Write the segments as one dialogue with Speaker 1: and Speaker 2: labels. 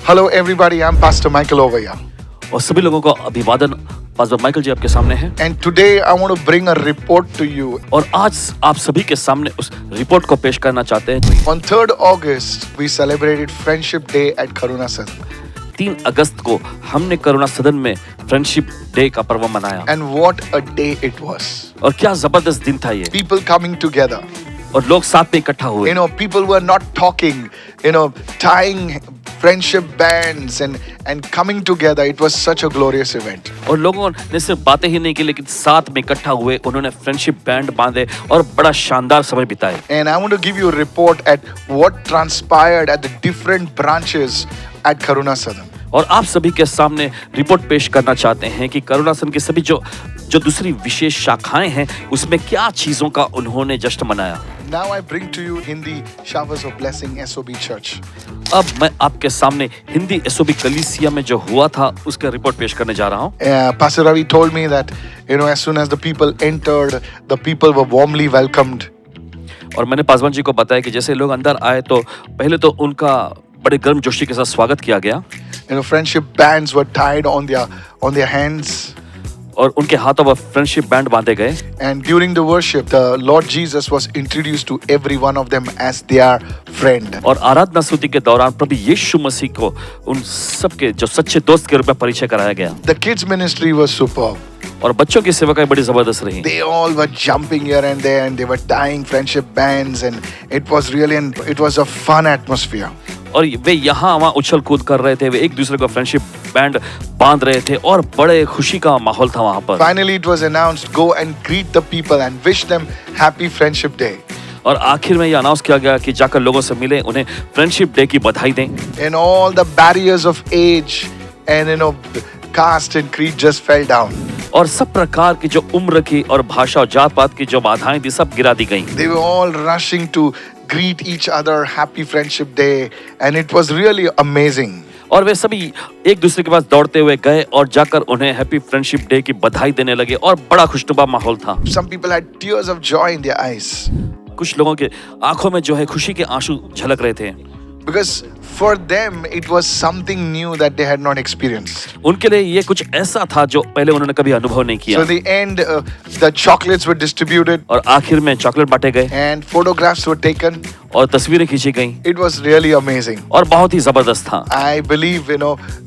Speaker 1: Hello everybody, I'm Pastor Michael over here.
Speaker 2: और सभी लोगों को अभिवादन। पास्टर माइकल जी आपके सामने हैं
Speaker 1: And today I want to bring a report to you.
Speaker 2: और आज आप सभी के सामने उस रिपोर्ट को पेश करना चाहते हैं।
Speaker 1: On 3rd August, we celebrated Friendship Day at Karuna Sadhan.
Speaker 2: 3 अगस्त को हमने करुणा सदन में फ्रेंडशिप डे का पर्व मनाया
Speaker 1: And what a day it was.
Speaker 2: और क्या जबरदस्त दिन था ये।
Speaker 1: People coming together.
Speaker 2: और लोग साथ में इकट्ठा हुए।
Speaker 1: People were not talking, tying friendship bands and coming together. It was such a glorious event.
Speaker 2: और लोगों ने सिर्फ बातें ही नहीं की लेकिन साथ में इकट्ठा हुए, उन्होंने फ्रेंडशिप बैंड बांधे और बड़ा शानदार समय बिताए।
Speaker 1: And I want to give you a report at what transpired at the different branches at Karuna Sadhan.
Speaker 2: और आप सभी के सामने रिपोर्ट पेश करना चाहते हैं कि करुणा सदन की सभी जो दूसरी विशेष शाखाएं हैं उसमें क्या चीजों का उन्होंने जश्न मनाया।
Speaker 1: Now I bring to you Hindi Showers of Blessing SOB Church.
Speaker 2: अब मैं आपके सामने हिंदी एसओबी कलीसिया में जो हुआ था उसका रिपोर्ट पेश करने जा रहा हूँ।
Speaker 1: Pastor Ravi told me that as soon as the people entered, the people were warmly welcomed.
Speaker 2: और मैंने पासवान जी को बताया कि जैसे लोग अंदर आए तो पहले तो उनका बड़े गर्मजोशी के साथ स्वागत किया गया।
Speaker 1: Friendship bands were tied on their hands.
Speaker 2: और उनके हाथों पर फ्रेंडशिप बैंड बांधे गए।
Speaker 1: And during the worship, the Lord Jesus was introduced to every one of them as their friend.
Speaker 2: और आराधना स्तुति के दौरान प्रभु यीशु मसीह को उन सबके जो सच्चे दोस्त के रूप में परिचय कराया गया।
Speaker 1: The kids ministry was superb.
Speaker 2: और बच्चों की सेवकाई बड़ी जबरदस्त रही।
Speaker 1: They all were jumping here and there and they were tying friendship bands and it was a fun atmosphere.
Speaker 2: और वे यहाँ वहाँ उछल कूद कर रहे थे, वे एक दूसरे को फ्रेंडशिप बैंड बांध रहे थे और बड़े खुशी का माहौल था वहाँ पर।
Speaker 1: Finally it was announced, go and greet the people and wish them happy friendship day.
Speaker 2: और आखिर में ये अनाउंस किया गया कि जाकर लोगों से मिले, उन्हें फ्रेंडशिप डे की बधाई दें।
Speaker 1: And all the barriers of age and caste and creed just fell down.
Speaker 2: और सब प्रकार की जो उम्र की और भाषा और जात पात की जो बाधाएं थी सब गिरा दी गईं।
Speaker 1: They were all rushing to greet each other happy friendship day and it was really amazing.
Speaker 2: और वे सभी एक दूसरे के पास दौड़ते हुए गए और जाकर उन्हें हैप्पी फ्रेंडशिप डे की बधाई देने लगे और बड़ा खुशनुमा माहौल था।
Speaker 1: Some people had tears of joy in their eyes.
Speaker 2: कुछ लोगों के आंखों में जो है खुशी के आंसू झलक रहे थे।
Speaker 1: Because for them it was something new that they had not experienced.
Speaker 2: उनके लिए ये कुछ ऐसा था जो पहले उन्होंने कभी अनुभव नहीं किया।
Speaker 1: So at the end, the chocolates were distributed.
Speaker 2: और आखिर में चॉकलेट बांटे गए।
Speaker 1: And photographs were taken.
Speaker 2: और तस्वीरें खींची गईं।
Speaker 1: It was really amazing.
Speaker 2: और बहुत ही जबरदस्त था।
Speaker 1: I believe,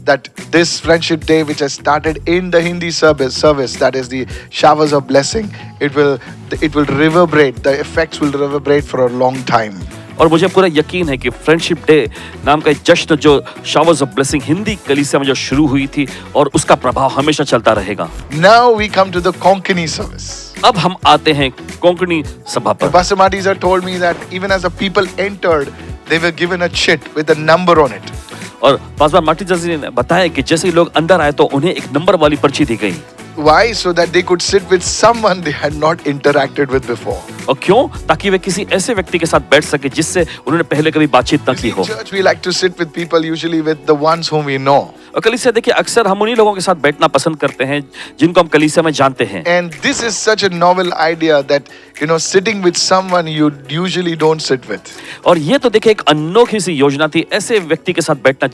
Speaker 1: that this friendship day which has started in the Hindi service, that is the Showers of Blessing, it will reverberate, the effects will reverberate for a long time.
Speaker 2: और मुझे पूरा यकीन है कि फ्रेंडशिप डे नाम का जश्न जो शावर्स ऑफ ब्लेसिंग हिंदी कलीसिया में जो शुरू हुई थी और उसका प्रभाव हमेशा चलता रहेगा।
Speaker 1: Now we come to the Konkani service.
Speaker 2: अब हम आते हैं कोंकणी सभा पर।
Speaker 1: Pastor Madisa told me that even as the people entered, they were given a chit with a number on it.
Speaker 2: और पासवान मार्टिन जी ने बताया कि जैसे ही लोग अंदर आए तो उन्हें एक नंबर वाली पर्ची दी गई।
Speaker 1: Why? So that they could sit with someone they had not interacted with before.
Speaker 2: और क्यों? ताकि वे किसी ऐसे व्यक्ति के साथ बैठ सके जिससे उन्होंने पहले कभी बातचीत न की हो।
Speaker 1: In church we like to sit with people usually with the ones whom we know.
Speaker 2: और कलीसिया देखिए अक्सर हम उन्हीं लोगों के साथ बैठना पसंद करते हैं जिनको हम कलीसिया में जानते हैं।
Speaker 1: And this is such a novel idea that sitting with someone you usually don't sit with.
Speaker 2: और ये तो देखिए एक अनोखी सी योजना थी ऐसे व्यक्ति के साथ बैठना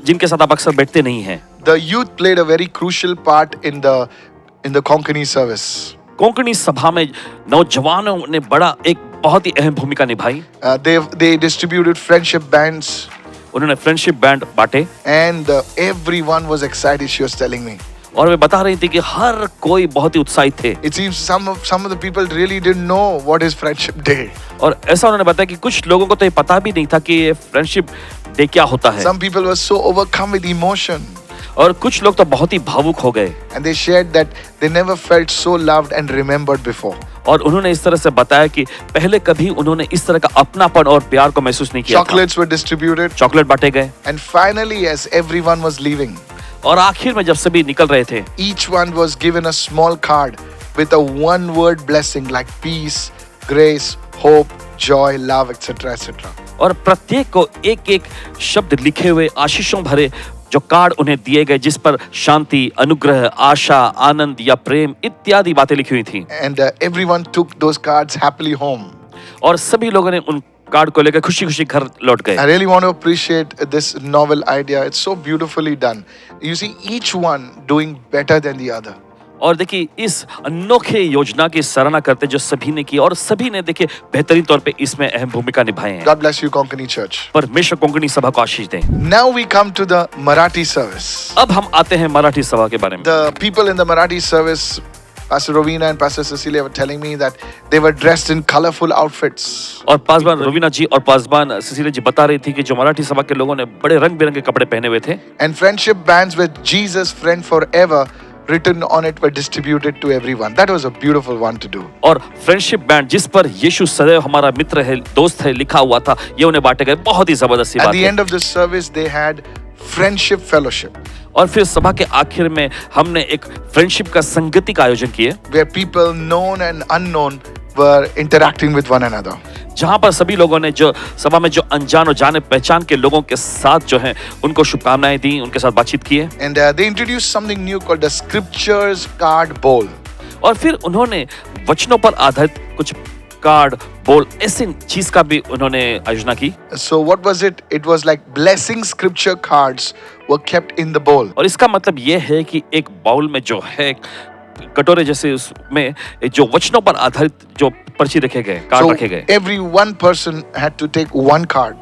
Speaker 2: जिनके साथ आप अक्सर बैठते नहीं हैं।
Speaker 1: The youth played a very crucial part in the Konkani service.
Speaker 2: Konkani सभा में नौजवानों ने बड़ा एक बहुत ही अहम भूमिका निभाई।
Speaker 1: They distributed friendship bands.
Speaker 2: उन्होंने फ्रेंडशिप बैंड बांटे।
Speaker 1: And everyone was excited, she was telling me.
Speaker 2: और वे बता रही थी कि हर कोई बहुत ही उत्साहित थे।
Speaker 1: It seems some of the people really didn't know what is friendship day.
Speaker 2: और ऐसा उन्होंने बताया कि कुछ लोगों को तो ये पता भी नहीं था कि ये फ्रेंडशिप डे क्या होता है।
Speaker 1: Some people were so overcome with emotion.
Speaker 2: और कुछ लोग तो बहुत ही भावुक हो गए।
Speaker 1: And they shared that they never felt so loved and remembered before.
Speaker 2: और उन्होंने इस तरह से बताया कि पहले कभी उन्होंने इस तरह का अपनापन और प्यार को महसूस नहीं किया था।
Speaker 1: Chocolates were distributed.
Speaker 2: चॉकलेट बांटे गए।
Speaker 1: And finally, as everyone was leaving,
Speaker 2: और आखिर में जब सभी निकल रहे थे,
Speaker 1: each one was given a small card with a one-word blessing like peace, grace, hope, joy, love, etc., etc.
Speaker 2: और प्रत्येक को एक-एक शब्द लिखे हुए आशीषों भरे जो कार्ड उन्हें दिए गए जिस पर शांति, अनुग्रह, आशा, आनंद या प्रेम इत्यादि बातें लिखी हुई थी।
Speaker 1: And everyone took those cards happily home.
Speaker 2: और सभी लोगों ने उन कार्ड को लेकर खुशी-खुशी घर लौट गए।
Speaker 1: I really want to appreciate this novel idea. It's so beautifully done. You see each one doing better than the other.
Speaker 2: और देखिए इस अनोखे योजना की सराहना करते जो सभी ने की और सभी ने देखिए बेहतरीन तौर पे इसमें अहम भूमिका निभाए हैं।
Speaker 1: God bless you, Konkani Church.
Speaker 2: परमेश्वर कोंकणी सभा को आशीष दें।
Speaker 1: Now we come to the Marathi service.
Speaker 2: अब हम आते हैं मराठी सभा के बारे में।
Speaker 1: The people in the Marathi service, Pastor Rovina and Pastor Cecilia were telling me that they were dressed in colorful outfits.
Speaker 2: और पासवान रवीना जी और पासवान सिसिलिया जी बता रही थी कि जो मराठी सभा के लोगों ने बड़े रंग बिरंगे कपड़े पहने हुए थे।
Speaker 1: And friendship bands with Jesus friend forever written on it were distributed to everyone. That was a beautiful one to do.
Speaker 2: और फ्रेंडशिप बैंड जिस पर यीशु सदैव हमारा मित्र है, दोस्त है लिखा हुआ था, ये उन्हें बांटे गए। बहुत ही जबरदस्त सी
Speaker 1: At
Speaker 2: बात
Speaker 1: the
Speaker 2: है।
Speaker 1: end of the service they had friendship fellowship
Speaker 2: और फिर सभा के आखिर में हमने एक फ्रेंडशिप का संगति का आयोजन किए,
Speaker 1: where people known and unknown were interacting with one another.
Speaker 2: जहां पर सभी लोगों ने जो सभा में जो अनजान और जाने पहचान के लोगों के साथ जो है उनको शुभकामनाएं दी, उनके साथ बातचीत किए।
Speaker 1: And they introduced something new called the Scriptures Card Bowl.
Speaker 2: और फिर उन्होंने वचनों पर आधारित कुछ कार्ड बोल ऐसी चीज का भी उन्होंने आयोजना की।
Speaker 1: So what was it? It was like blessing scripture cards were kept in the bowl.
Speaker 2: और इसका मतलब ये है कि एक बाउल में जो है कटोरे जैसे उसमें जो वचनों पर आधारित जो पर्ची रखे गए, कार्ड
Speaker 1: So
Speaker 2: रखे गए,
Speaker 1: every one person had to take one card,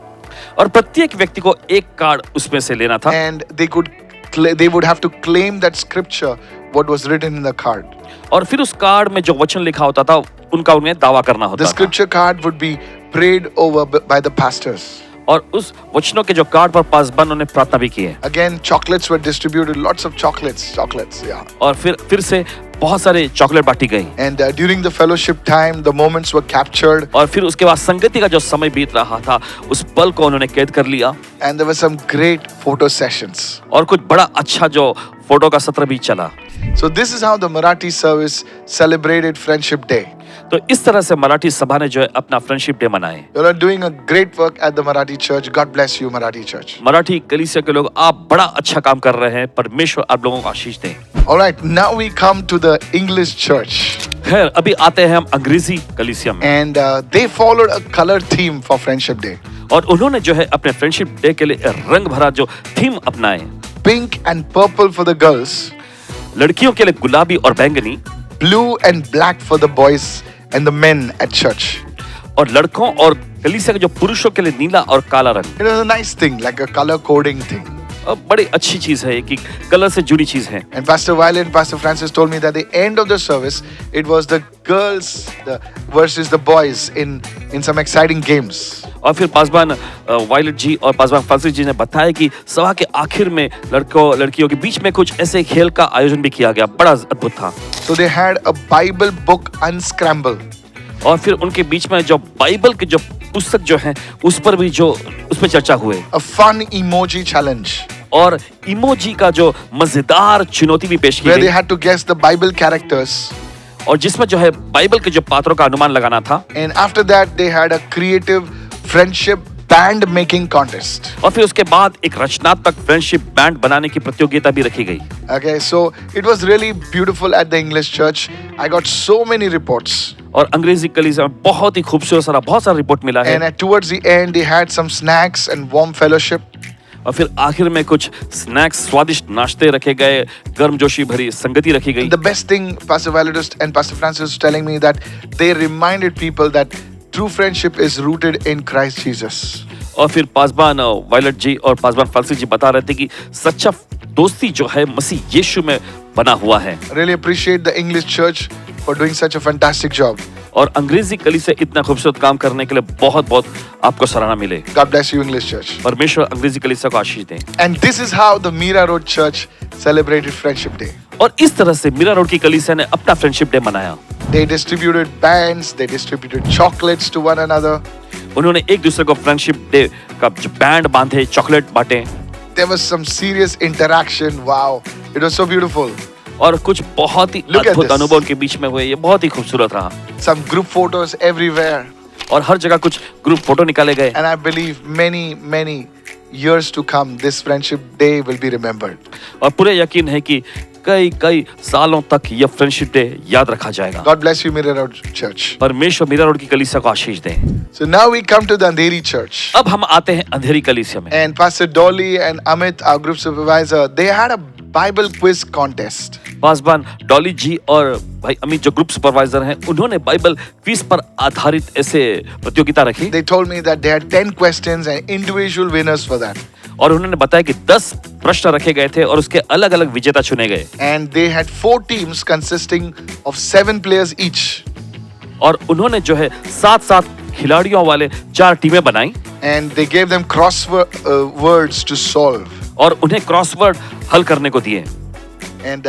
Speaker 2: और प्रत्येक व्यक्ति को एक कार्ड उसमें से लेना था।
Speaker 1: and they would have to claim that scripture what was written in the card.
Speaker 2: और फिर उस कार्ड में जो वचन लिखा होता था उनका उन्हें दावा करना
Speaker 1: The
Speaker 2: होता था।
Speaker 1: scripture card would be prayed over by the pastors.
Speaker 2: और उस वचनों के जो कार्ड पर पासवान उन्होंने प्रार्थना भी की है।
Speaker 1: Again, chocolates were distributed, lots of chocolates, yeah.
Speaker 2: और फिर से बहुत सारे चॉकलेट बांटी गई।
Speaker 1: And during the fellowship time, the moments were captured,
Speaker 2: और फिर उसके बाद संगति का जो समय बीत रहा था उस पल को उन्होंने कैद कर लिया।
Speaker 1: and there were some great photo sessions.
Speaker 2: और कुछ बड़ा अच्छा जो फोटो का सत्र भी चला।
Speaker 1: So this is how the Marathi service celebrated Friendship Day.
Speaker 2: तो इस तरह से मराठी सभा ने जो है अपना फ्रेंडशिप डे मनाए।
Speaker 1: You are doing a great work at the Marathi church. God bless you, Marathi church.
Speaker 2: Marathi कलीसिया के लोग आप बड़ा अच्छा काम कर रहे हैं, परमेश्वर आप लोगों को आशीष दें।
Speaker 1: All right, now we come to the English church,
Speaker 2: खैर अभी आते हैं हम अंग्रेजी कलीसिया में,
Speaker 1: and they followed a color theme for Friendship Day.
Speaker 2: और उन्होंने जो है अपने फ्रेंडशिप डे के लिए रंग भरा जो थीम अपनाए।
Speaker 1: Pink and purple for the girls,
Speaker 2: लड़कियों के लिए गुलाबी और बैंगनी,
Speaker 1: blue and black for the boys and the men at church.
Speaker 2: और लड़कों और कलीसिया के जो पुरुषों के लिए नीला और काला रंग।
Speaker 1: It was a nice thing, like a color coding thing.
Speaker 2: और बड़ी अच्छी चीज है कि कलर से जुड़ी चीज है।
Speaker 1: And Pastor Wiley and Pastor Francis told me that at the end of the service, it was the girls versus the boys in some exciting games.
Speaker 2: और फिर पासवान वायलेट जी और पासवान फ्रांसिस जी ने बताया कि सभा के आखिर में लड़कों लड़कियों के बीच में कुछ ऐसे खेल का आयोजन भी किया गया, बड़ा अद्भुत था।
Speaker 1: So they had a Bible book unscramble.
Speaker 2: और फिर उनके बीच में जो बाइबल के जो पुस्तक जो है उस पर भी जो उस पर चर्चा हुए,
Speaker 1: A fun emoji challenge
Speaker 2: और इमोजी का जो मजेदार चुनौती भी पेश की
Speaker 1: where they
Speaker 2: गई,
Speaker 1: had to guess the Bible characters.
Speaker 2: और जिसमें जो है बाइबल के जो पात्रों का अनुमान लगाना था।
Speaker 1: And after that, they had a creative friendship band making contest.
Speaker 2: और फिर उसके बाद एक रचनात्मक फ्रेंडशिप बैंड बनाने की प्रतियोगिता भी रखी गई।
Speaker 1: Okay, so it was really beautiful at the English church. I got so many reports.
Speaker 2: और अंग्रेजी कलीसिया में बहुत ही खूबसूरत बहुत सारा रिपोर्ट मिला है।
Speaker 1: And towards the end, they had some snacks and warm fellowship.
Speaker 2: और फिर आखिर में कुछ स्नैक्स, स्वादिष्ट नाश्ते रखे गए, गर्मजोशी भरी संगति रखी गई।
Speaker 1: The best thing, Pastor Valedus and Pastor Francis was telling me that they reminded people that true friendship is rooted in Christ Jesus.
Speaker 2: और फिर पासवान वायलेट जी और पासवान फ्रांसिस जी बता रहे थे कि सच्चा दोस्ती जो है मसीह यीशु में बना हुआ है।
Speaker 1: Really appreciate the English church for doing such a fantastic job.
Speaker 2: और अंग्रेजी कली से इतना खूबसूरत काम करने के लिए बहुत बहुत आपको सराहना मिले।
Speaker 1: God bless you, English church.
Speaker 2: परमेश्वर अंग्रेजी कलीसिया को आशीष दें।
Speaker 1: And this is how the Mira Road Church celebrated Friendship Day.
Speaker 2: और इस तरह से मीरा रोड की कलीसिया ने अपना फ्रेंडशिप डे मनाया।
Speaker 1: They distributed bands, they distributed chocolates to one another.
Speaker 2: उन्होंने एक दूसरे को फ्रेंडशिप डे का जो बैंड बांधे, चॉकलेट बांटे,
Speaker 1: There was some serious interaction. Wow, it was so beautiful.
Speaker 2: और कुछ बहुत ही
Speaker 1: Look at
Speaker 2: अद्भुत
Speaker 1: this.
Speaker 2: अनुभव के बीच में हुए। ये बहुत ही खूबसूरत रहा।
Speaker 1: Some group photos everywhere.
Speaker 2: और हर जगह कुछ ग्रुप फोटो निकाले गए।
Speaker 1: And I believe many years to come, this Friendship Day will be remembered.
Speaker 2: और पूरे यकीन है कि कई कई सालों तक यह फ्रेंडशिप डे याद रखा जाएगा।
Speaker 1: God bless you, Mirror Road Church.
Speaker 2: परमेश्वर मीरा रोड की कलीसिया को आशीष दें।
Speaker 1: So now we come to the Andheri Church.
Speaker 2: अब हम आते हैं अंधेरी कलीसिया में।
Speaker 1: And Pastor Dolly and Amit, our group supervisor, they had a Bible quiz contest.
Speaker 2: Paswan Dolly जी और भाई अमित जो ग्रुप सुपरवाइजर हैं, उन्होंने बाइबल क्विज पर आधारित ऐसे प्रतियोगिता रखी
Speaker 1: They told me that they had 10 questions and individual winners for that.
Speaker 2: और उन्होंने बताया कि 10 प्रश्न रखे गए थे और उसके अलग अलग विजेता चुने गए।
Speaker 1: And they had 4 teams consisting of 7 players each.
Speaker 2: और उन्होंने जो है 7-7 खिलाड़ियों वाले 4 टीमें बनाई
Speaker 1: And they gave them words to solve.
Speaker 2: और उन्हें क्रॉसवर्ड हल करने को दिए।
Speaker 1: And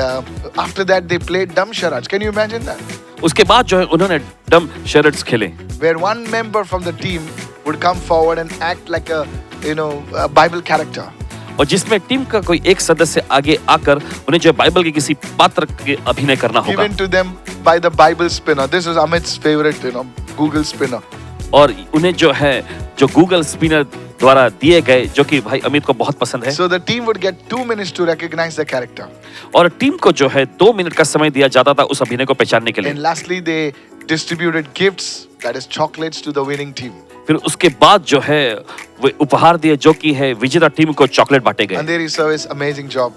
Speaker 1: after that, they played dumb charades. Can you imagine that?
Speaker 2: उसके बाद जो है उन्होंने डम शेरड्स खेले,
Speaker 1: Where one member from the team would come forward and act like a Bible character.
Speaker 2: और जिसमें टीम का कोई एक सदस्य आगे आकर उन्हें जो है बाइबल के किसी पात्र के अभिनय करना होगा।
Speaker 1: Given to them by the Bible spinner. This is Amit's favorite, Google spinner.
Speaker 2: और उन्हें जो है जो गूगल स्पिनर द्वारा दिए गए, जो कि भाई अमित को बहुत पसंद है।
Speaker 1: So the team would get 2 minutes to recognize the character.
Speaker 2: और टीम को जो है 2 मिनट का समय दिया जाता था उस अभिनय को पहचानने के
Speaker 1: And
Speaker 2: लिए।
Speaker 1: lastly, they distributed gifts, that is chocolates, to the winning team.
Speaker 2: फिर उसके बाद जो है वे उपहार दिए, जो कि है विजेता टीम को चॉकलेट बांटे गए।
Speaker 1: Andheri service, amazing job.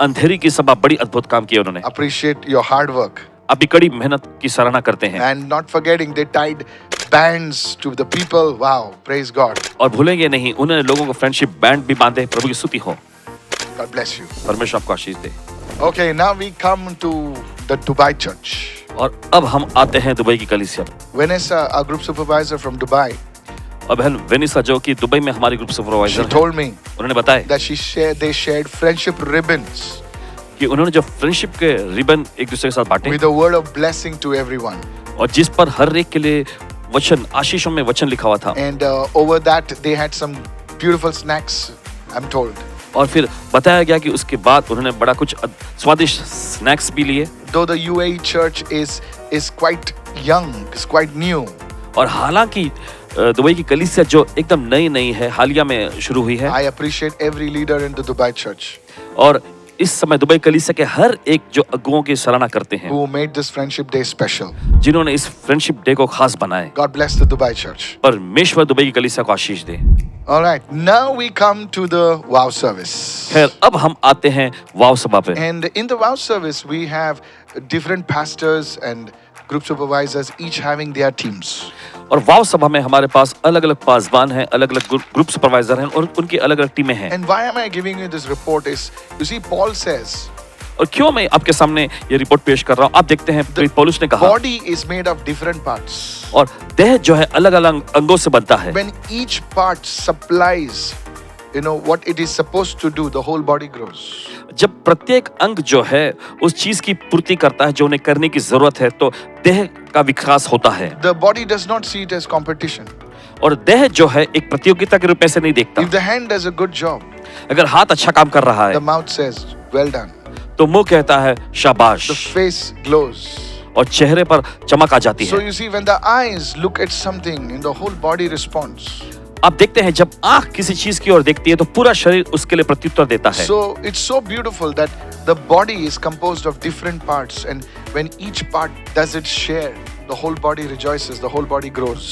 Speaker 2: अंधेरी की सभा बड़ी अद्भुत काम किए उन्होंने।
Speaker 1: Appreciate your hard work.
Speaker 2: अभी कड़ी मेहनत की सराहना करते हैं।
Speaker 1: And not forgetting, they tied bands to the people. Wow, praise God.
Speaker 2: और भूलेंगे नहीं, उन्होंने लोगों को फ्रेंडशिप बैंड भी बांधे। प्रभु की स्तुति हो।
Speaker 1: God bless you.
Speaker 2: परमेश्वर आपको आशीष दे।
Speaker 1: Okay, now we come to the Dubai church.
Speaker 2: और अब हम आते हैं दुबई की कलीसिया।
Speaker 1: Vanessa, our group supervisor from Dubai,
Speaker 2: और बहन वेनिसा जो कि दुबई में हमारी ग्रुप
Speaker 1: she
Speaker 2: सुपरवाइजर है,
Speaker 1: told me
Speaker 2: उन्होंने बताया
Speaker 1: that they shared friendship ribbons
Speaker 2: कि उन्होंने जो फ्रेंडशिप के रिबन एक दूसरे के साथ बांटे
Speaker 1: with a word of blessing to everyone.
Speaker 2: और जिस पर हर एक के लिए वचन, आशीषों में वचन लिखा हुआ था।
Speaker 1: And over that, they had some beautiful snacks, I'm told.
Speaker 2: और फिर बताया गया कि उसके बाद उन्होंने बड़ा कुछ स्वादिष्ट स्नैक्स भी लिए।
Speaker 1: Though the UAE church is quite young, is quite new,
Speaker 2: और हालांकि दुबई की कलीसिया जो एकदम नई नई है, हालिया में शुरू हुई है,
Speaker 1: I appreciate every leader in the Dubai church
Speaker 2: और इस समय दुबई कलीसिया के हर एक जो अगुओं की सराहना करते हैं,
Speaker 1: who made this friendship day special.
Speaker 2: जिन्होंने इस फ्रेंडशिप डे को खास बनाए।
Speaker 1: God bless the Dubai church.
Speaker 2: परमेश्वर दुबई की कलीसिया को आशीष दे।
Speaker 1: All right, now we come to the wow service.
Speaker 2: खैर अब हम आते हैं वाव सभा पे।
Speaker 1: And in the wow service, we have different pastors and group supervisors, each having their teams.
Speaker 2: और वाव सभा में हमारे पास अलग अलग पासवान हैं, अलग अलग ग्रुप सुपरवाइजर हैं और उनकी अलग अलग टीमें हैं।
Speaker 1: And why am I giving you this report is, you see, Paul says,
Speaker 2: और क्यों मैं आपके सामने ये रिपोर्ट पेश कर रहा हूँ, आप देखते हैं प्रेरित पौलुस ने कहा,
Speaker 1: body is made of different parts.
Speaker 2: और देह जो है अलग अलग अंगों से बनता है।
Speaker 1: When each part supplies, what it is supposed to do, the whole body grows.
Speaker 2: जब प्रत्येक अंग जो है उस चीज की पूर्ति करता है जो उन्हें करने की जरूरत है, तो देह का विकास होता है।
Speaker 1: The body does not see it as competition.
Speaker 2: और देह जो है एक प्रतियोगिता के रूप में से नहीं देखता।
Speaker 1: If the hand does a good job,
Speaker 2: अगर हाथ अच्छा काम कर रहा
Speaker 1: the
Speaker 2: है
Speaker 1: mouth says, well done.
Speaker 2: तो मुंह कहता है शाबाश,
Speaker 1: The face glows.
Speaker 2: और चेहरे पर चमक आ जाती
Speaker 1: So
Speaker 2: है।
Speaker 1: you see, when the eyes look at something, and the whole body responds.
Speaker 2: आप देखते हैं जब आंख किसी चीज की ओर देखती है तो पूरा शरीर उसके लिए प्रत्युत्तर देता है।
Speaker 1: So it's so beautiful that the body is composed of different parts, and when each part does its share, the whole body rejoices, the whole body grows.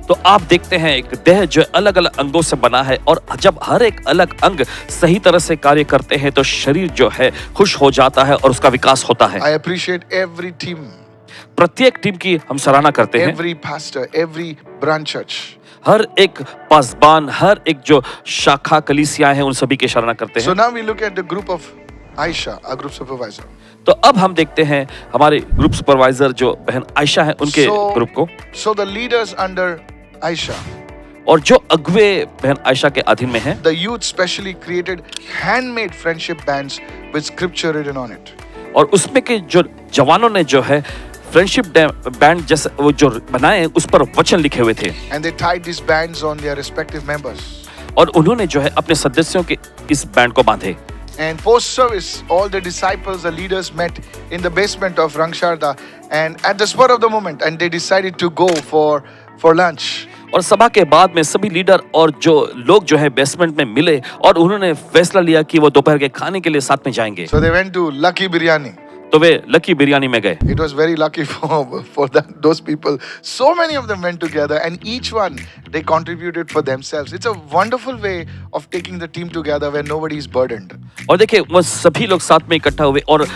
Speaker 2: तो आप देखते हैं एक देह जो अलग अलग अंगों से बना है, और जब हर एक अलग अंग सही तरह से कार्य करते हैं तो शरीर जो है खुश हो जाता है और उसका विकास होता है।
Speaker 1: I appreciate every team,
Speaker 2: प्रत्येक टीम की हम सराहना करते हैं।
Speaker 1: every pastor, every branch church.
Speaker 2: हर एक पासबान, हर एक जो शाखा कलीसियाएं हैं, उन सभी की सराहना करते
Speaker 1: So
Speaker 2: हैं।
Speaker 1: now we look at the group of Aisha, our group supervisor.
Speaker 2: तो अब हम देखते हैं हमारे ग्रुप सुपरवाइजर जो बहन आयशा है उनके ग्रुप को,
Speaker 1: So the leaders under Aisha,
Speaker 2: और जो अगुवे बहन आयशा के अधीन में हैं,
Speaker 1: the youth specially created handmade friendship bands with scripture written on it.
Speaker 2: और उसमें के जो जवानों ने जो है फ्रेंडशिप बैंड जैसे वो जो बनाए हैं उस पर वचन लिखे हुए थे,
Speaker 1: And they tied these bands on their respective members.
Speaker 2: और उन्होंने जो है अपने सदस्यों के इस बैंड को बांधे।
Speaker 1: And post service, all the disciples, the leaders met in the basement of Rangsharda, and at the spur of the moment, and they decided to go for lunch.
Speaker 2: और सभा के बाद में सभी लीडर और जो लोग जो है बेसमेंट में मिले और उन्होंने फैसला लिया कि वो दोपहर के खाने के लिए साथ में जाएंगे।
Speaker 1: So they went to Lucky Biryani.
Speaker 2: तो वे लकी बिरयानी में गए।
Speaker 1: It was very lucky for those people. So many of them went together, and each one they contributed for themselves. It's a wonderful way of taking the team together where nobody is burdened.
Speaker 2: और देखिए वो सभी लोग साथ में इकट्ठा हुए और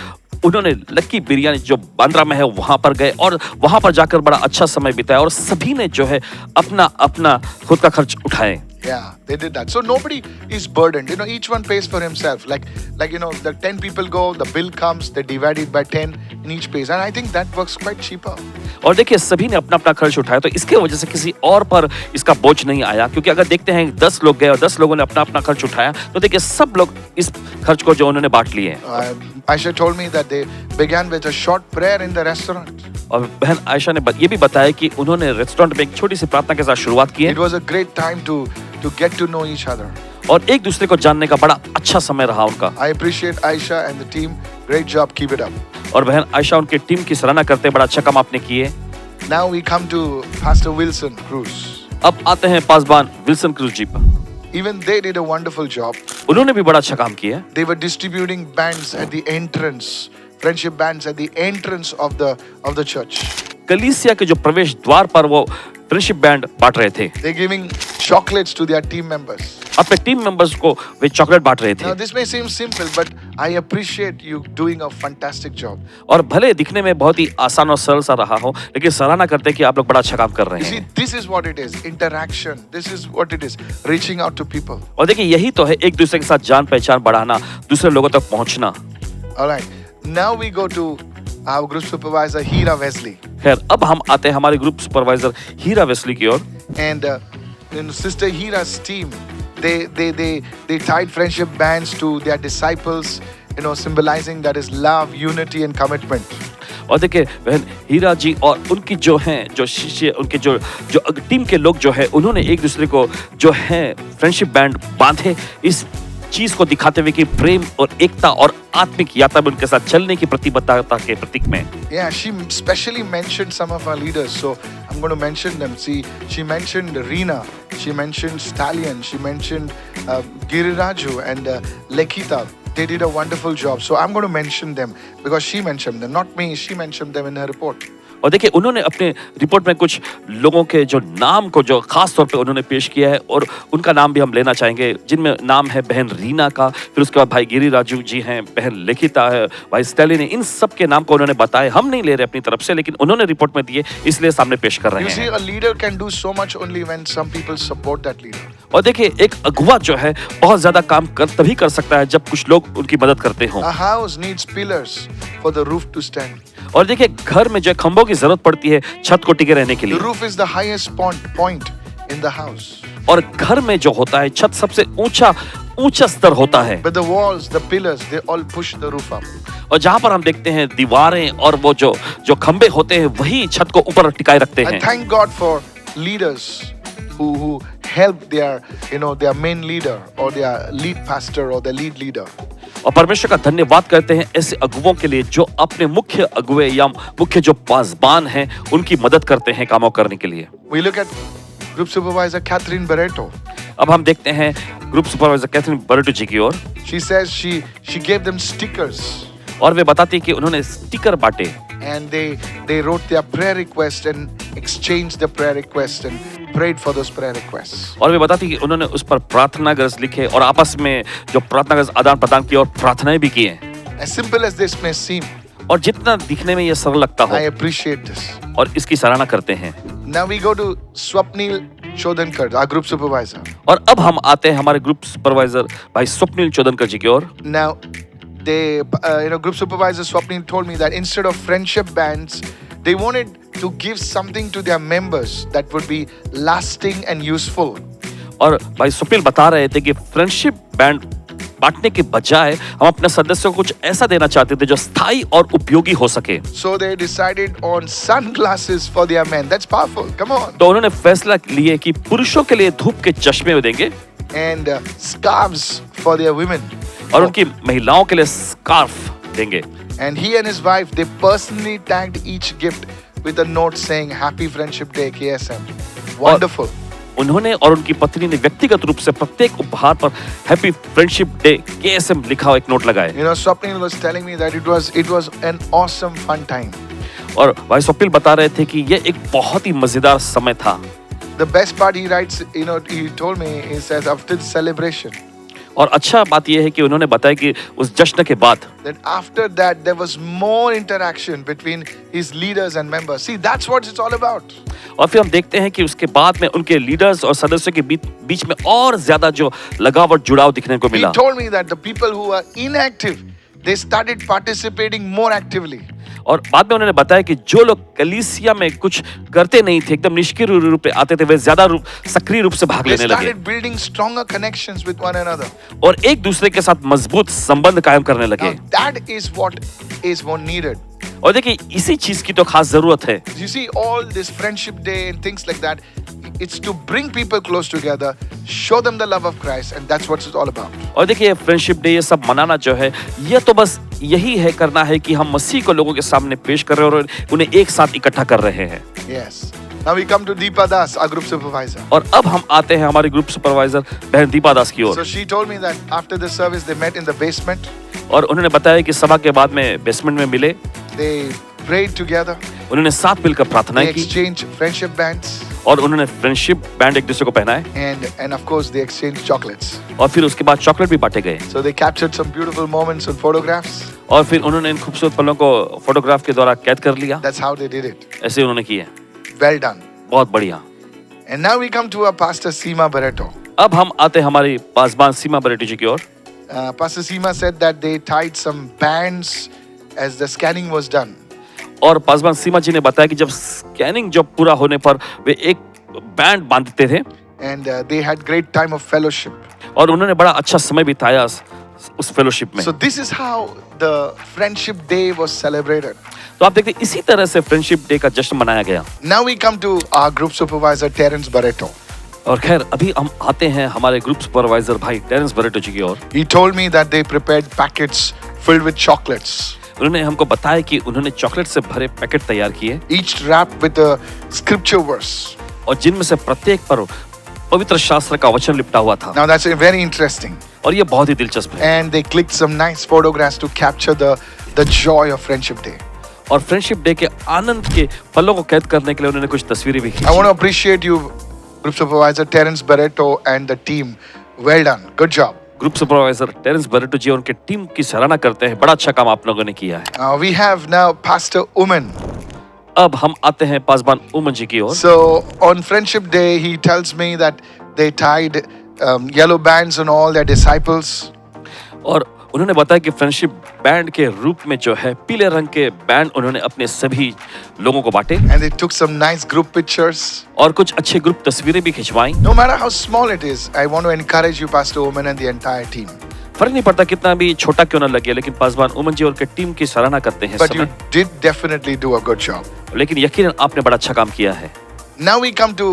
Speaker 2: उन्होंने लकी बिरयानी जो बांद्रा में है वहां पर गए और वहां पर जाकर बड़ा अच्छा समय बिताया और सभी ने जो है अपना अपना खुद का खर्च उठाए।
Speaker 1: Yeah, they did that. So nobody is burdened. Each one pays for himself. Like the 10 people go, the bill comes, they divide it by 10 in each pays. And I think that works quite cheaper.
Speaker 2: और देखिए सभी ने अपना अपना खर्च उठाया तो इसके वजह से किसी और पर इसका बोझ नहीं आया, क्योंकि अगर देखते हैं 10 लोग गए और 10 लोगों ने अपना अपना खर्च उठाया तो देखिए सब लोग इस खर्च को जो उन्होंने बांट लिए।
Speaker 1: Aisha told me that they began with a short prayer in the restaurant.
Speaker 2: और बहन आयशा ने ये भी बताया कि उन्होंने रेस्टोरेंट में एक छोटी सी प्रार्थना के साथ शुरुआत की है।
Speaker 1: It was a great time to get to know each other.
Speaker 2: और एक दूसरे को जानने का बड़ा अच्छा समय रहा उनका।
Speaker 1: I appreciate Aisha and the team. Great job. Keep it up.
Speaker 2: और बहन आयशा उनकी टीम की सराहना करते हैं, बड़ा अच्छा काम आपने किए।
Speaker 1: Now we come to Pastor Wilson Cruz.
Speaker 2: अब आते हैं पासबान विल्सन क्रूज जी पर।
Speaker 1: Even they did a wonderful job.
Speaker 2: उन्होंने भी बड़ा अच्छा काम किया।
Speaker 1: They were distributing bands at the entrance, friendship bands at the entrance of the church.
Speaker 2: कलीसिया के जो प्रवेश द्वार पर वो फ्रेंडशिप बैंड बांट रहे थे।
Speaker 1: They're giving chocolates to their team members.
Speaker 2: अपने टीम मेंबर्स को वे चॉकलेट बांट रहे थे।
Speaker 1: Now this may seem simple, but I appreciate you doing a fantastic job.
Speaker 2: और भले दिखने में बहुत ही आसान और सरल सा रहा हो, लेकिन सराहना करते हैं कि आप लोग बड़ा अच्छा काम कर रहे
Speaker 1: You see,
Speaker 2: हैं।
Speaker 1: this is what it is. Interaction. This is what it is. Reaching out to people.
Speaker 2: और देखिए यही तो है एक दूसरे के साथ जान पहचान बढ़ाना, दूसरे लोगों तक पहुंचना।
Speaker 1: All right. Now we go to our group supervisor Hira Wesley.
Speaker 2: खैर अब हम आते हैं हमारे ग्रुप सुपरवाइजर हीरा वेस्ली की ओर।
Speaker 1: And Sister Hira's team, they tied friendship bands to their disciples, symbolizing that is love, unity, and commitment.
Speaker 2: और देखिए बहन हीरा जी और उनकी जो हैं जो शिष्य उनके जो टीम के लोग जो है उन्होंने एक दूसरे को जो है फ्रेंडशिप बैंड बांधे इस चीज को दिखाते हुए कि प्रेम और एकता और आत्मिक यात्रा में उनके साथ चलने की प्रतिबद्धता के प्रतीक में।
Speaker 1: Yeah, she specially mentioned some of our leaders, so I'm going to mention them. See, she mentioned Reena, she mentioned Stallion, she mentioned Giriraju and Lekita. They did a wonderful job, so I'm going to mention them because she mentioned them, not me. She mentioned them in her report.
Speaker 2: और देखिए उन्होंने अपने report में कुछ लोगों के जो नाम को जो खास तौर पे उन्होंने पेश किया है और उनका नाम भी हम लेना चाहेंगे, जिनमें नाम है बहन रीना का, फिर उसके बाद भाई गिरी राजू जी हैं, बहन लिखिता है, भाई स्टैलिन है। इन सब के नाम को उन्होंने बताए, हम नहीं ले रहे अपनी तरफ से, लेकिन उन्होंने रिपोर्ट में दिए इसलिए सामने पेश कर रहे
Speaker 1: You see,
Speaker 2: हैं।
Speaker 1: a leader can do so much only when some people support that leader.
Speaker 2: और देखिए एक अगुवा जो है बहुत ज्यादा काम तभी कर सकता है जब कुछ लोग उनकी मदद करते हों।
Speaker 1: A house needs pillars for the roof to stand.
Speaker 2: और देखिए घर में जो खंभों की जरूरत पड़ती है छत को टिके रहने के
Speaker 1: The
Speaker 2: लिए।
Speaker 1: roof is the highest point in the house.
Speaker 2: और घर में जो होता है छत सबसे ऊंचा स्तर होता है।
Speaker 1: But the walls, the pillars, they all push the roof up.
Speaker 2: और जहां पर हम देखते हैं दीवारें और वो जो खंबे होते हैं वही छत को ऊपर टिकाए रखते
Speaker 1: I
Speaker 2: हैं।
Speaker 1: thank God for leaders who help their main leader or their lead pastor or their lead leader.
Speaker 2: और परमेश्वर का धन्यवाद करते हैं ऐसे अगुवों के लिए जो अपने मुख्य अगुवे या मुख्य जो पासबान हैं उनकी मदद करते हैं कामों करने के लिए।
Speaker 1: We look at group supervisor Catherine Barreto.
Speaker 2: अब हम देखते हैं ग्रुप सुपरवाइजर कैथरीन बरेटो जी की ओर।
Speaker 1: She says she gave them stickers
Speaker 2: और वे बताती है कि उन्होंने स्टिकर बांटे
Speaker 1: and they wrote their prayer request and exchanged the prayer request and prayed for those prayer requests.
Speaker 2: और वे बताती है कि उन्होंने उस पर प्रार्थना ग्रंथ लिखे और आपस में जो प्रार्थना ग्रंथ आदान प्रदान किए और प्रार्थनाएं भी की हैं।
Speaker 1: As simple as this may seem,
Speaker 2: और जितना दिखने में ये सरल लगता हो
Speaker 1: I appreciate this.
Speaker 2: और इसकी सराहना करते हैं।
Speaker 1: Now we go to Swapnil Chodankar, our group supervisor.
Speaker 2: और अब हम आते हैं हमारे ग्रुप सुपरवाइजर भाई स्वप्निल चौदनकर जी की ओर।
Speaker 1: Now, group supervisor Swapnil told me that instead of friendship bands, they wanted to give something to their members that would be lasting and useful.
Speaker 2: और भाई स्वप्निल बता रहे थे कि फ्रेंडशिप बैंड बांटने के बजाय हम अपने सदस्यों को कुछ ऐसा देना चाहते थे जो स्थायी और उपयोगी हो सके।
Speaker 1: So they decided on sunglasses for their men. That's powerful. Come on.
Speaker 2: तो उन्होंने फैसला लिए कि पुरुषों के लिए धूप के चश्मे देंगे
Speaker 1: And scarves for their women.
Speaker 2: और उनकी महिलाओं के लिए स्कार्फ देंगे।
Speaker 1: And he and his wife, they personally tagged each gift with a note saying Happy Friendship Day KSM. Wonderful.
Speaker 2: उन्होंने और उनकी पत्नी ने व्यक्तिगत रूप से प्रत्येक उपहार पर हैप्पी फ्रेंडशिप डे KSM लिखा हुआ एक नोट लगाए।
Speaker 1: You know, Swapnil was telling me that it was an awesome fun time.
Speaker 2: और भाई स्वप्निल बता रहे थे कि यह एक बहुत ही मजेदार समय था।
Speaker 1: The best part, he writes, you know, he told me, he says, after the celebration,
Speaker 2: और अच्छा बात यह है कि उन्होंने बताया कि उस जश्न के बाद
Speaker 1: that after that there was more interaction between his leaders and members. See, that's what it's all about.
Speaker 2: और फिर हम देखते हैं कि उसके बाद में उनके लीडर्स और सदस्यों के बीच में और ज्यादा जो लगाव और जुड़ाव दिखने को
Speaker 1: He
Speaker 2: मिला।
Speaker 1: told me that the people who were inactive, they started participating more actively.
Speaker 2: और बाद में उन्होंने बताया कि जो लोग कलीसिया में कुछ करते नहीं थे, एकदम निष्क्रिय रूप में आते थे, वे ज्यादा सक्रिय रूप से भाग
Speaker 1: They
Speaker 2: लेने लगे
Speaker 1: started building stronger connections with one another.
Speaker 2: और एक दूसरे के साथ मजबूत संबंध कायम करने लगे।
Speaker 1: Now, that is what is more needed.
Speaker 2: और देखिए इसी चीज की तो खास जरूरत है।
Speaker 1: You see, all this friendship day and things like that, it's to bring people close together, show them the love of Christ, and that's what it's all about.
Speaker 2: और देखिए फ्रेंडशिप डे ये सब मनाना जो है, ये तो बस यही है करना है कि हम मसीह को लोगों के सामने पेश कर रहे हैं और उन्हें एक साथ इकट्ठा कर रहे हैं।
Speaker 1: Yes. Now we come to Deepa Das, our group supervisor.
Speaker 2: और अब हम आते हैं हमारे ग्रुप सुपरवाइजर बहन दीपा दास की
Speaker 1: So
Speaker 2: ore.
Speaker 1: she told me that after the service they met in the basement,
Speaker 2: और उन्होंने बताया कि सभा के बाद में बेसमेंट में मिले,
Speaker 1: they prayed together,
Speaker 2: उन्होंने साथ मिलकर
Speaker 1: they
Speaker 2: प्रार्थनाएं की
Speaker 1: exchanged friendship bands,
Speaker 2: और उन्होंने फ्रेंडशिप बैंड एक दूसरे को पहनाए
Speaker 1: and of course they exchanged chocolates.
Speaker 2: और फिर उसके बाद चॉकलेट भी बांटे गए।
Speaker 1: So they captured some beautiful moments and photographs.
Speaker 2: और फिर उन्होंने इन खूबसूरत पलों को फोटोग्राफ के द्वारा कैद कर लिया।
Speaker 1: That's how they did it.
Speaker 2: ऐसे उन्होंने किए।
Speaker 1: Well done.
Speaker 2: बहुत बढ़िया।
Speaker 1: And now we come to our pastor Seema Barreto.
Speaker 2: अब हम आते हैं हमारी पासबान सीमा बरेटी जी की ओर।
Speaker 1: Pastor Seema said that they tied some bands as the scanning was done.
Speaker 2: और पासबान सीमा जी ने बताया कि जब स्कैनिंग जब पूरा होने पर वे एक बैंड बांधते थे
Speaker 1: And they had great time of fellowship.
Speaker 2: और उन्होंने बड़ा अच्छा समय बिताया उस फेलोशिप में।
Speaker 1: So this is how the friendship day was celebrated.
Speaker 2: तो आप देखते हैं इसी तरह से फ्रेंडशिप डे का जश्न मनाया गया।
Speaker 1: Now we come to our group supervisor Terence Barreto.
Speaker 2: और खैर अभी हम आते हैं हमारे ग्रुप सुपरवाइजर भाई टेरेंस बरेटो जी की ओर।
Speaker 1: He told me that they prepared packets filled with chocolates,
Speaker 2: उन्होंने हमको बताया कि उन्होंने चॉकलेट से भरे पैकेट तैयार किए
Speaker 1: each wrapped with a scripture verse.
Speaker 2: और जिनमें से प्रत्येक पर पवित्र शास्त्र का वचन लिपटा हुआ था।
Speaker 1: Now that's very interesting.
Speaker 2: और ये बहुत ही दिलचस्प है।
Speaker 1: And they clicked some nice photographs to capture the joy of Friendship Day.
Speaker 2: और फ्रेंडशिप डे के आनंद के पलों को कैद करने के लिए उन्होंने कुछ तस्वीरें भी
Speaker 1: I want
Speaker 2: खींची।
Speaker 1: to appreciate you, Group Supervisor Terence Barreto and the team. Well done. Good job.
Speaker 2: Group supervisor Terence Barreto ji और उनके टीम की सराहना करते हैं। बड़ा अच्छा काम आप लोगों ने किया है।
Speaker 1: We have now Pastor Uman.
Speaker 2: अब हम आते हैं पासबान उमन जी की ओर।
Speaker 1: So on Friendship Day, he tells me that they tied yellow bands on all their disciples.
Speaker 2: और उन्होंने बताया कि फ्रेंडशिप बैंड के रूप में जो है पीले रंग के बैंड उन्होंने अपने सभी लोगों को बांटे
Speaker 1: And they took some nice group pictures.
Speaker 2: और कुछ अच्छे ग्रुप तस्वीरें भी खिंचवाई।
Speaker 1: No matter how small it is, I want to encourage you, Pastor Uman, and the entire team.
Speaker 2: फर्क नहीं पड़ता कितना भी छोटा क्यों ना लगे, लेकिन पासबान उमन जी और उनके टीम की सराहना करते हैं
Speaker 1: But you
Speaker 2: समय।
Speaker 1: did definitely do a good job.
Speaker 2: लेकिन यकीनन आपने बड़ा अच्छा काम किया है।
Speaker 1: Now we come to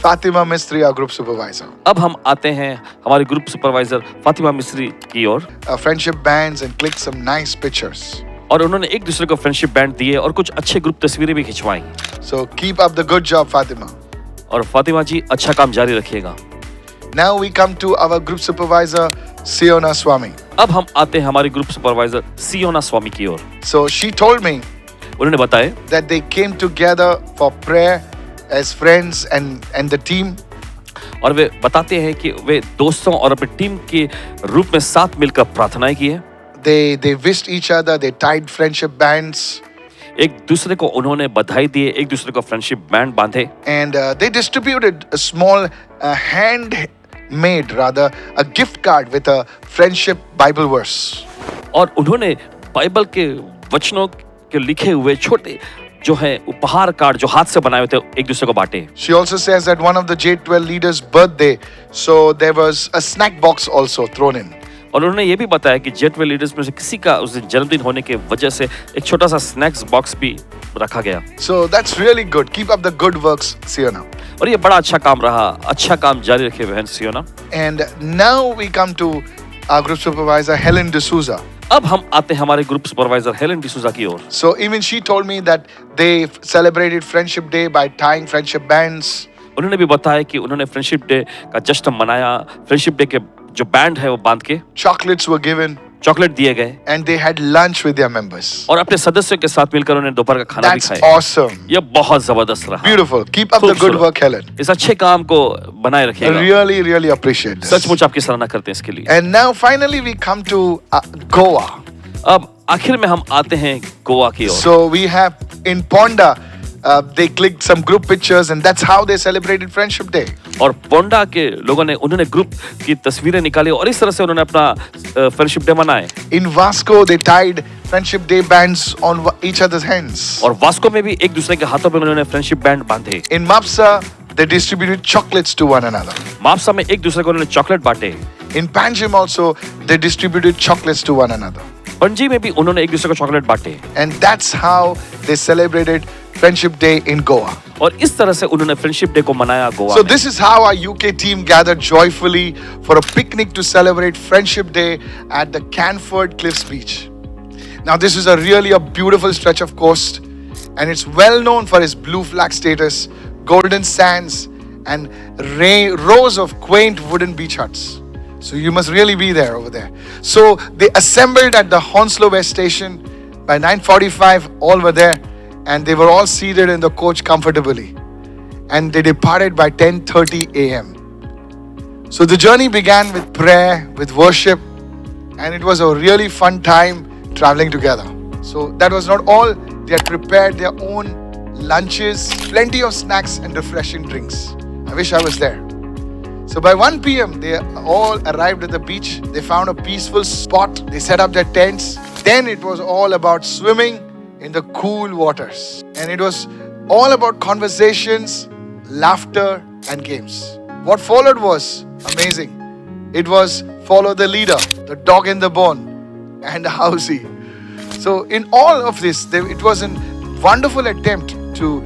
Speaker 1: Fatima Mistry, our group supervisor.
Speaker 2: अब हम आते हैं हमारे ग्रुप सुपरवाइजर फातिमा मिस्री की ओर।
Speaker 1: Friendship bands and clicked some nice pictures.
Speaker 2: और उन्होंने एक दूसरे को फ्रेंडशिप बैंड दिए और कुछ अच्छे ग्रुप तस्वीरें भी खिंचवाई।
Speaker 1: So keep up the good job, Fatima.
Speaker 2: और फातिमा जी अच्छा काम जारी रखिएगा।
Speaker 1: Now we come to our group supervisor, Siona Swami.
Speaker 2: अब हम आते हैं हमारे ग्रुप सुपरवाइजर सियोना स्वामी की ओर।
Speaker 1: So she told me
Speaker 2: उन्होंने बताया
Speaker 1: that they came together for prayer as friends and the team.
Speaker 2: और वे बताते हैं कि वे दोस्तों और अपनी टीम के रूप में साथ मिलकर प्रार्थनाएं की है।
Speaker 1: They wished each other, they tied friendship bands,
Speaker 2: एक दूसरे को उन्होंने बधाई दिए, एक दूसरे को फ्रेंडशिप बैंड बांधे
Speaker 1: and they distributed a small handmade, rather, a gift card with a friendship Bible verse.
Speaker 2: और उन्होंने बाइबल के वचनों के लिखे हुए छोटे जो है उपहार कार्ड जो हाथ से बनाए हुए थे एक दूसरे को बांटे।
Speaker 1: She also says that one of the J12 leaders' birthday, so there was a snack box also thrown in.
Speaker 2: और उन्होंने ये भी बताया कि जेट12 लीडर्स में से किसी का उस दिन जन्मदिन होने के वजह से एक छोटा सा स्नैक्स बॉक्स भी रखा गया।
Speaker 1: So that's really good. Keep up the good works, Siona.
Speaker 2: और ये बड़ा अच्छा काम रहा। अच्छा काम जारी रखे बहन सियोना।
Speaker 1: And now we come to our group supervisor, Helen D'Souza.
Speaker 2: अब हम आते हैं हमारे ग्रुप सुपरवाइजर हेलेन डिसूजा की ओर।
Speaker 1: So even she told me that they celebrated Friendship Day by tying friendship bands.
Speaker 2: उन्होंने भी बताया कि उन्होंने फ्रेंडशिप डे का जश्न मनाया। फ्रेंडशिप डे के जो बैंड है वो बांध के
Speaker 1: chocolates were given,
Speaker 2: चॉकलेट दिए गए
Speaker 1: and they had lunch with their members.
Speaker 2: और अपने सदस्यों के साथ मिलकर उन्होंने दोपहर का खाना भी
Speaker 1: That's
Speaker 2: खाया।
Speaker 1: awesome.
Speaker 2: ये बहुत जबरदस्त रहा।
Speaker 1: Beautiful. Keep up the good
Speaker 2: खूबसूरत।
Speaker 1: work, Helen.
Speaker 2: इस अच्छे काम को बनाए
Speaker 1: I
Speaker 2: रखिएगा।
Speaker 1: really, really appreciate this.
Speaker 2: सचमुच आपकी सराहना करते हैं इसके लिए।
Speaker 1: And now finally we come to Goa.
Speaker 2: अब आखिर में हम आते हैं गोवा की ओर।
Speaker 1: So we have in Ponda, they clicked some group pictures and that's how they celebrated Friendship Day.
Speaker 2: और पोंडा के लोगों ने उन्होंने ग्रुप की तस्वीरें निकाली और इस तरह से उन्होंने अपना फ्रेंडशिप डे मनाए।
Speaker 1: In Vasco, they tied Friendship Day bands on each other's hands.
Speaker 2: और वास्को में भी एक दूसरे के हाथों में उन्होंने फ्रेंडशिप बैंड बांधे।
Speaker 1: In Mapsa, they distributed chocolates to one another.
Speaker 2: Mapusa में एक दूसरे को उन्होंने चॉकलेट बांटे।
Speaker 1: In Panjim also, they distributed chocolates to one another.
Speaker 2: Panaji में भी उन्होंने एक दूसरे को चॉकलेट बांटे।
Speaker 1: And that's how they celebrated Friendship Day in Goa.
Speaker 2: और इस तरह से उन्होंने फ्रेंडशिप डे को मनाया गोवा
Speaker 1: So
Speaker 2: में।
Speaker 1: this is how our UK team gathered joyfully for a picnic to celebrate Friendship Day at the Canford Cliffs Beach. Now this is a beautiful stretch of coast and it's well known for its blue flag status, golden sands and rows of quaint wooden beach huts. So you must really be there over there. So they assembled at the Hounslow West station by 9:45, all were there and they were all seated in the coach comfortably. And they departed by 10:30 a.m. So the journey began with prayer, with worship, and it was a really fun time traveling together. So that was not all. They had prepared their own lunches, plenty of snacks and refreshing drinks. I wish I was there. So by 1 p.m. they all arrived at the beach. They found a peaceful spot. They set up their tents. Then it was all about swimming in the cool waters. And it was all about conversations, laughter and games. What followed was amazing. It was follow the leader, the dog in the bone and Housey. So in all of this, it was a wonderful attempt to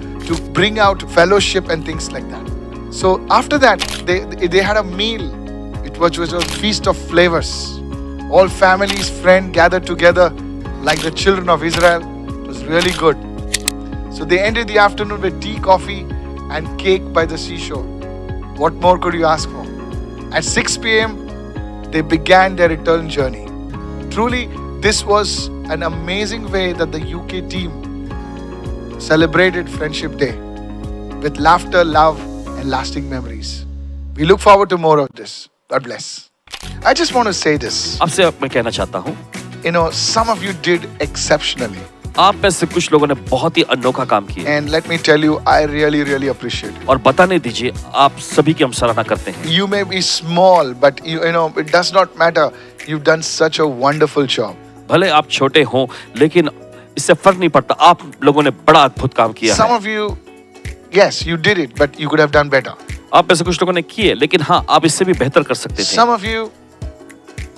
Speaker 1: bring out fellowship and things like that. So after that, they had a meal. It was a feast of flavors. All families, friends gathered together like the children of Israel. It was really good. So they ended the afternoon with tea, coffee and cake by the seashore. What more could you ask for? At 6 p.m., they began their return journey. Truly, this was an amazing way that the UK team celebrated Friendship Day with laughter, love and lasting memories. We look forward to more of this. God bless. I just want to say this.
Speaker 2: आपसे मैं कहना चाहता हूँ,
Speaker 1: You know, some of you did exceptionally.
Speaker 2: आप में से कुछ लोगों ने बहुत ही अनोखा काम किया
Speaker 1: And let me tell you, I really, really appreciate it.
Speaker 2: और बताने दीजिए आप सभी की हम सराहना करते हैं।
Speaker 1: You may be small, but you know, it does not matter. You've done such a wonderful job.
Speaker 2: भले आप छोटे हों लेकिन इससे फर्क नहीं पड़ता, आप लोगों ने बड़ा अद्भुत काम किया
Speaker 1: Some
Speaker 2: है।
Speaker 1: of you, yes, you did it, but you could have done better.
Speaker 2: आप में से कुछ लोगों ने किए लेकिन हाँ आप इससे भी बेहतर कर सकते थे।
Speaker 1: Some of you,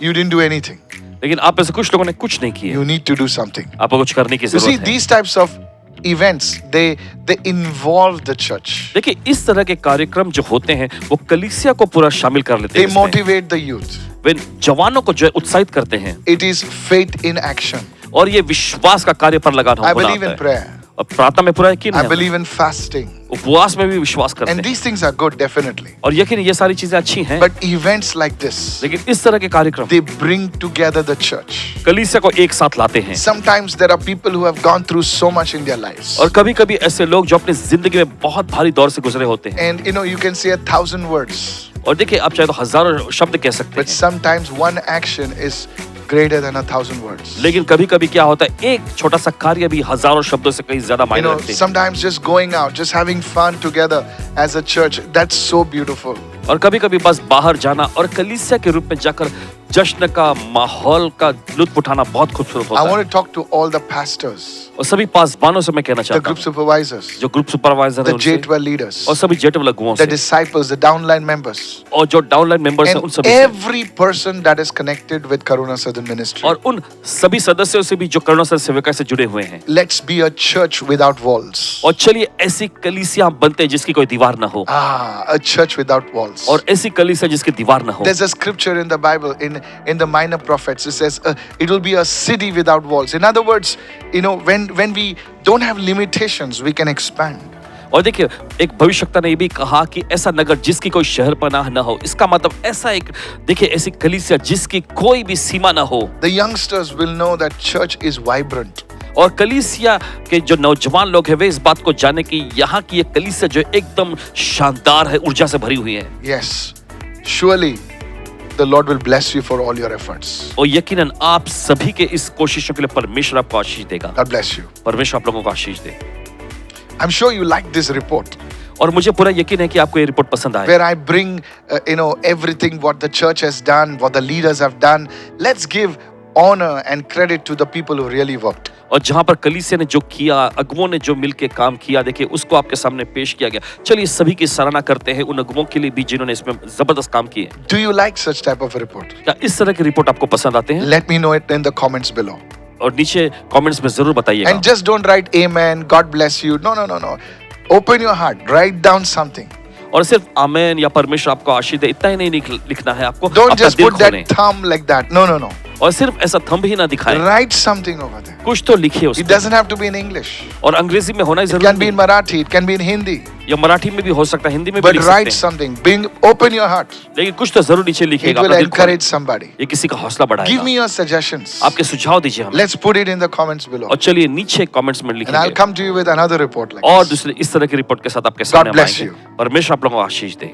Speaker 1: you didn't do anything.
Speaker 2: लेकिन आप में से कुछ लोगों ने कुछ नहीं किए।
Speaker 1: You need to do something.
Speaker 2: आपको कुछ करने की
Speaker 1: You see,
Speaker 2: जरूरत है।
Speaker 1: these types of events, they involve the church.
Speaker 2: देखिए इस तरह के कार्यक्रम जो होते हैं वो कलीसिया को पूरा शामिल कर लेते
Speaker 1: They
Speaker 2: हैं इसमें।
Speaker 1: motivate the youth.
Speaker 2: वे जवानों को जो है उत्साहित करते हैं
Speaker 1: It is faith in action.
Speaker 2: और ये विश्वास का कार्य पर लगाना
Speaker 1: I
Speaker 2: होना
Speaker 1: believe in
Speaker 2: होता है।
Speaker 1: prayer.
Speaker 2: और प्रार्थना में पूरा यकीन
Speaker 1: I
Speaker 2: है,
Speaker 1: believe in fasting.
Speaker 2: उपवास में भी विश्वास करते
Speaker 1: And
Speaker 2: हैं
Speaker 1: these things are good, definitely.
Speaker 2: और यकीन ये सारी चीजें अच्छी हैं।
Speaker 1: But events like this,
Speaker 2: लेकिन इस तरह के कार्यक्रम
Speaker 1: they bring together the church.
Speaker 2: कलीसिया को एक साथ लाते हैं।
Speaker 1: Sometimes there are people who have gone through so much in their lives.
Speaker 2: और कभी कभी ऐसे लोग जो अपनी जिंदगी में बहुत भारी दौर से गुजरे होते हैं
Speaker 1: And you know, you can say 1,000 words.
Speaker 2: और देखिए आप चाहे तो हजारों शब्द कह सकते
Speaker 1: But
Speaker 2: हैं
Speaker 1: sometimes one action is greater than 1,000 words.
Speaker 2: लेकिन कभी कभी क्या होता है एक छोटा सा कार्य भी हजारों शब्दों से कहीं ज्यादा
Speaker 1: You
Speaker 2: मायने
Speaker 1: know,
Speaker 2: रखते हैं।
Speaker 1: sometimes just going out, just having fun together as a church, that's so beautiful.
Speaker 2: और कभी कभी बस बाहर जाना और कलीसिया के रूप में जाकर जश्न का माहौल का लुत्फ उठाना बहुत खूबसूरत
Speaker 1: I
Speaker 2: होता है।
Speaker 1: want to talk to all the pastors,
Speaker 2: और सभी पासवानों से मैं कहना
Speaker 1: the
Speaker 2: चाहता
Speaker 1: group
Speaker 2: हूँ
Speaker 1: supervisors,
Speaker 2: जो ग्रुप सुपरवाइजर है
Speaker 1: the
Speaker 2: उनसे
Speaker 1: J12 leaders,
Speaker 2: और सभी जेटव लघुओं
Speaker 1: the
Speaker 2: से
Speaker 1: disciples, the downline members,
Speaker 2: और जो डाउनलाइन मेंबर्स हैं उन
Speaker 1: and
Speaker 2: सभी से
Speaker 1: every person that is connected with Karuna Southern Ministry.
Speaker 2: और उन सभी सदस्यों से भी जो करुणा से सेविका से जुड़े हुए हैं।
Speaker 1: Let's be a church without walls.
Speaker 2: और चलिए ऐसी कलीसिया बनते हैं जिसकी कोई दीवार ना हो
Speaker 1: A church without walls.
Speaker 2: और ऐसी कलीसिया जिसकी दीवार ना हो।
Speaker 1: There's a scripture in the Bible, in the Minor Prophets. It says it will be a city without walls. In other words, you know, when we don't have limitations, we can expand.
Speaker 2: और देखिए एक भविष्यवक्ता ने ये भी कहा कि ऐसा नगर जिसकी कोई शहर पनाह न हो, इसका मतलब ऐसा एक देखिए ऐसी कलीसिया जिसकी कोई भी सीमा ना हो।
Speaker 1: The youngsters will know that church is vibrant.
Speaker 2: और कलीसिया के जो नौजवान लोग हैं वे इस बात को जाने कि यहाँ की ये कलीसिया जो एकदम शानदार है, ऊर्जा से भरी हुई है।
Speaker 1: Yes, surely the Lord will bless you for all your efforts.
Speaker 2: और यकीनन आप सभी के इस कोशिशों के लिए परमेश्वर आपको आशीष देगा।
Speaker 1: God bless you.
Speaker 2: परमेश्वर आप लोगों को आशीष दे।
Speaker 1: I'm sure you like this report
Speaker 2: और मुझे पूरा यकीन है कि आपको ये रिपोर्ट पसंद आए।
Speaker 1: where I bring, everything what the church has done, what the leaders have done. Let's give honor and credit to the people who really worked.
Speaker 2: और जहां पर कलीसिया ने जो किया, अगुवों ने जो मिलके काम किया, देखिए उसको आपके सामने पेश किया गया। चलिए सभी की सराहना करते हैं उन अगुवों के लिए भी जिन्होंने इसमें जबरदस्त काम किए।
Speaker 1: Do you like such type of report?
Speaker 2: क्या इस तरह की रिपोर्ट आपको पसंद आते हैं?
Speaker 1: Let me know it in the comments below.
Speaker 2: और नीचे कमेंट्स में जरूर बताइएगा।
Speaker 1: And just don't write amen, God bless you. No. Open your heart, write down something.
Speaker 2: और सिर्फ आमेन या परमेश्वर आपको आशीष दे इतना ही नहीं लिखना है आपको।
Speaker 1: Don't
Speaker 2: अपना
Speaker 1: just
Speaker 2: दिल
Speaker 1: put that
Speaker 2: खोलें।
Speaker 1: thumb like that. No.
Speaker 2: और सिर्फ ऐसा थंब ही ना दिखाएं,
Speaker 1: Write something over there.
Speaker 2: कुछ तो लिखिए
Speaker 1: It
Speaker 2: उसमें।
Speaker 1: doesn't have to be in English.
Speaker 2: और अंग्रेजी में होना ही
Speaker 1: It
Speaker 2: जरूरी
Speaker 1: can be
Speaker 2: नहीं
Speaker 1: in Marathi, it can be in Hindi.
Speaker 2: या मराठी में भी हो सकता है, हिंदी में भी
Speaker 1: But
Speaker 2: लिख
Speaker 1: write
Speaker 2: सकते हैं।
Speaker 1: something. Open your heart.
Speaker 2: लेकिन कुछ तो जरूर नीचे
Speaker 1: It
Speaker 2: लिखिएगा।
Speaker 1: will
Speaker 2: अपना दिल खोलें।
Speaker 1: encourage somebody.
Speaker 2: ये किसी का हौसला
Speaker 1: Give
Speaker 2: बढ़ाएगा।
Speaker 1: me your suggestions.
Speaker 2: आपके सुझाव दीजिए हमें।
Speaker 1: Let's put it in the comments below.
Speaker 2: और चलिए नीचे कमेंट्स में
Speaker 1: And I'll
Speaker 2: लिखिए
Speaker 1: come to you with another report like
Speaker 2: और
Speaker 1: this.
Speaker 2: दूसरे इस तरह की रिपोर्ट के साथ आपके सामने हम
Speaker 1: bless
Speaker 2: आएंगे।
Speaker 1: you.
Speaker 2: परमेश्वर आप लोगों को आशीष दे।